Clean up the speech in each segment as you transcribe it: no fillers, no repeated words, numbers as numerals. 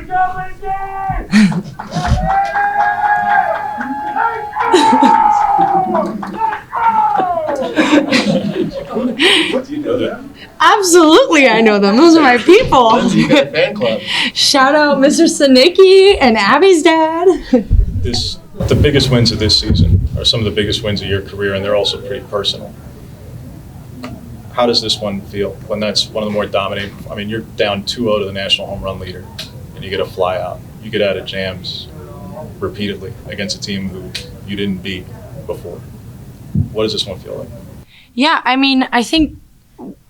Do you know that? Absolutely, I know them. Those are my people. Lyndsey, you got a fan club. Shout out Mr. Sanicki and Abby's dad. The biggest wins of this season are some of the biggest wins of your career, and they're also pretty personal. How does this one feel when that's one of the more dominating? I mean, you're down 2-0 to the national home run leader, and you get a fly out. You get out of jams repeatedly against a team who you didn't beat before. What does this one feel like? Yeah, I mean, I think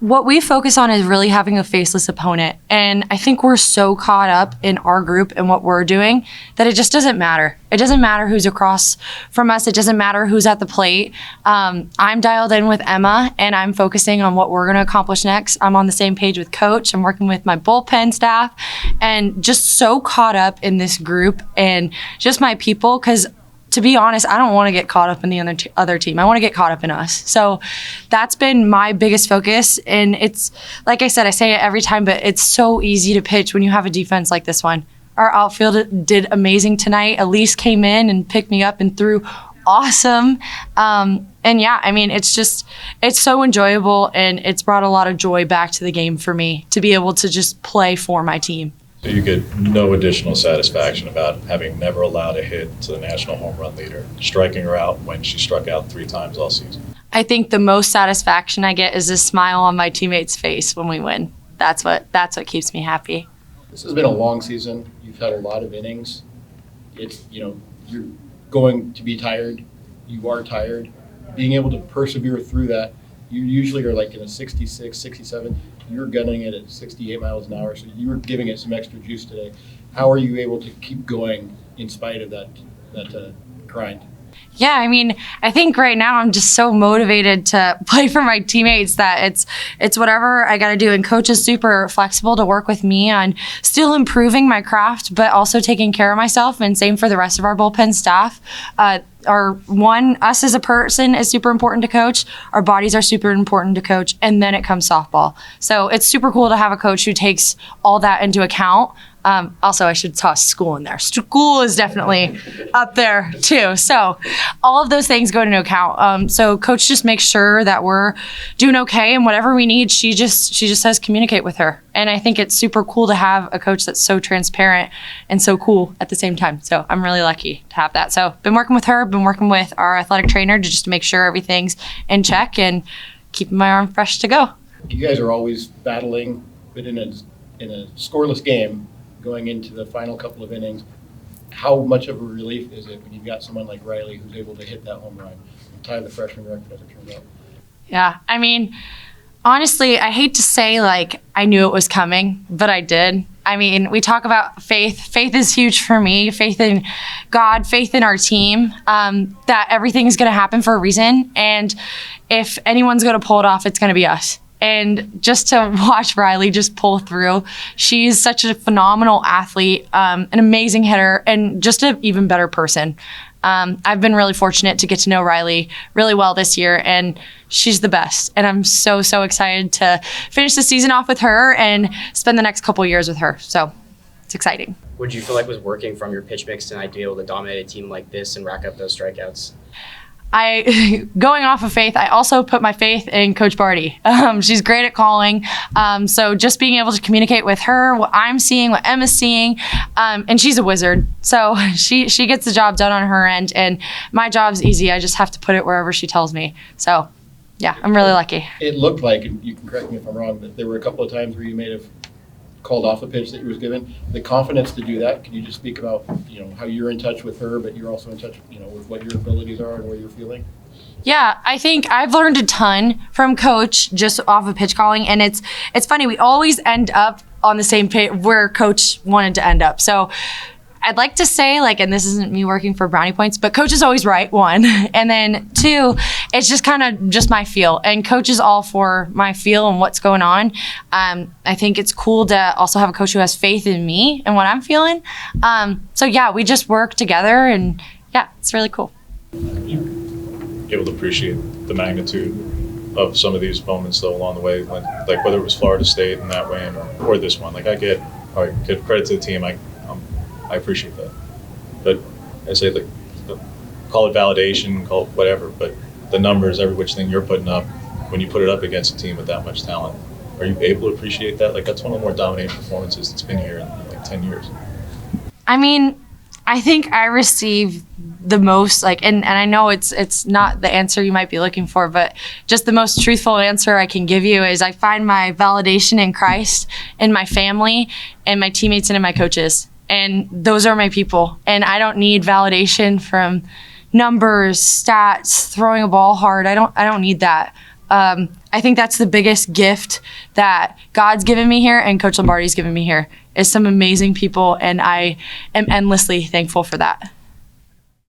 what we focus on is really having a faceless opponent. And I think we're so caught up in our group and what we're doing that it just doesn't matter. It doesn't matter who's across from us. It doesn't matter who's at the plate. I'm dialed in with Emma, and I'm focusing on what we're going to accomplish next. I'm on the same page with Coach. I'm working with my bullpen staff and just so caught up in this group and just my people, because to be honest, I don't want to get caught up in the other team. I want to get caught up in us. So that's been my biggest focus. And it's, like I said, I say it every time, but it's so easy to pitch when you have a defense like this one. Our outfield did amazing tonight. Elise came in and picked me up and threw awesome. And yeah, I mean, it's so enjoyable, and it's brought a lot of joy back to the game for me to be able to just play for my team. So you get no additional satisfaction about having never allowed a hit to the national home run leader, striking her out when she struck out 3 times all season. I think the most satisfaction I get is a smile on my teammate's face when we win. That's what keeps me happy. This has been a long season. You've had a lot of innings. It's, you're going to be tired. You are tired. Being able to persevere through that, you usually are like in a 66, 67. You're gunning it at 68 miles an hour, so you were giving it some extra juice today. How are you able to keep going in spite of that grind? Yeah, I mean, I think right now I'm just so motivated to play for my teammates that it's whatever I got to do. And Coach is super flexible to work with me on still improving my craft, but also taking care of myself. And same for the rest of our bullpen staff. Us as a person is super important to Coach. Our bodies are super important to Coach. And then it comes softball. So it's super cool to have a coach who takes all that into account. Also, I should toss school in there. School is definitely up there too. So all of those things go into account. So Coach just makes sure that we're doing okay, and whatever we need, she just says communicate with her. And I think it's super cool to have a coach that's so transparent and so cool at the same time. So I'm really lucky to have that. So been working with her, been working with our athletic trainer to make sure everything's in check and keeping my arm fresh to go. You guys are always battling, but in a scoreless game, going into the final couple of innings, how much of a relief is it when you've got someone like Riley who's able to hit that home run and tie the freshman record as it turns out? Yeah, I mean, honestly, I hate to say I knew it was coming, but I did. I mean, we talk about faith. Faith is huge for me. Faith in God, faith in our team, that everything's going to happen for a reason. And if anyone's going to pull it off, it's going to be us. And just to watch Riley just pull through, she's such a phenomenal athlete, an amazing hitter, and just an even better person. I've been really fortunate to get to know Riley really well this year, and she's the best. And I'm so excited to finish the season off with her and spend the next couple years with her. So it's exciting. What did you feel like was working from your pitch mix tonight to be able to dominate a team like this and rack up those strikeouts? Going off of faith, I also put my faith in Coach Barty. She's great at calling. So just being able to communicate with her, what I'm seeing, what Emma's seeing, and she's a wizard. So she gets the job done on her end, and my job's easy. I just have to put it wherever she tells me. So yeah, I'm really lucky. It looked like, and you can correct me if I'm wrong, but there were a couple of times where you may have called off a pitch that you was given. The confidence to do that, can you just speak about how you're in touch with her, but you're also in touch with what your abilities are and where you're feeling? Yeah, I think I've learned a ton from Coach just off of pitch calling, and it's funny, we always end up on the same page where Coach wanted to end up. So I'd like to say, and this isn't me working for brownie points, but Coach is always right, 1. And then 2, it's just kind of just my feel. And Coach is all for my feel and what's going on. I think it's cool to also have a coach who has faith in me and what I'm feeling. So yeah, we just work together, and yeah, it's really cool. You're able to appreciate the magnitude of some of these moments though along the way, whether it was Florida State in that way or this one. I give credit to the team. I appreciate that. But I say, like, call it validation, call it whatever, but the numbers, every which thing you're putting up, when you put it up against a team with that much talent, are you able to appreciate that? Like, that's one of the more dominating performances that's been here in like 10 years. I mean, I think I receive the most, like, and I know it's not the answer you might be looking for, but just the most truthful answer I can give you is I find my validation in Christ, in my family, and my teammates, and in my coaches. And those are my people. And I don't need validation from numbers, stats, throwing a ball hard. I don't need that. I think that's the biggest gift that God's given me here and Coach Lombardi's given me here is some amazing people, and I am endlessly thankful for that.